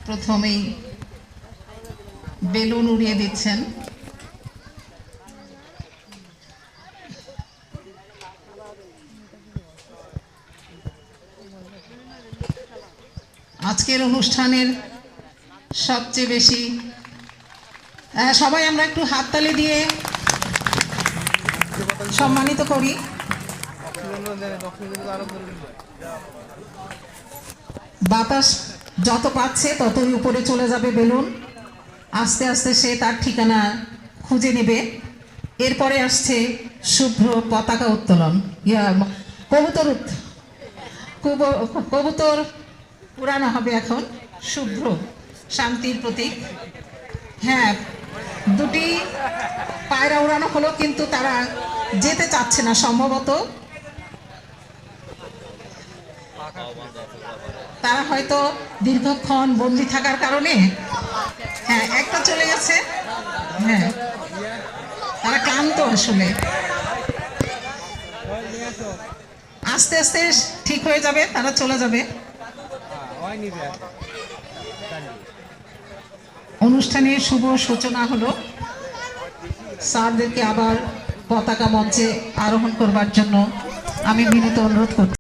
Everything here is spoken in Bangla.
প্রথমেই বেলুন উড়িয়ে দিচ্ছেন। আজকের অনুষ্ঠানের সবচেয়ে বেশি সবাই আমরা একটু হাততালি দিয়ে সম্মানিত করি। বাতাস যত পাচ্ছে ততই উপরে চলে যাবে বেলুন, আস্তে আস্তে সে তার ঠিকানা খুঁজে নেবে। এরপরে আসছে শুভ্র পতাকা উত্তোলন, কবুতর উড়ানো হবে এখন। শুভ্র শান্তির প্রতীক। হ্যাঁ, দুটি পায়রা উড়ানো হলো, কিন্তু তারা যেতে চাচ্ছে না সম্ভবত। তারা হয়তো দীর্ঘক্ষণ বন্দি থাকার কারণে, হ্যাঁ একটা চলে গেছে। হ্যাঁ, তারা ক্লান্ত আসলে। আস্তে আস্তে ঠিক হয়ে যাবে, তারা চলে যাবে। অনুষ্ঠানের শুভ সূচনা হলো। স্যারদেরকে আবার পতাকা মঞ্চে আরোহণ করবার জন্য আমি বিনীত অনুরোধ করছি।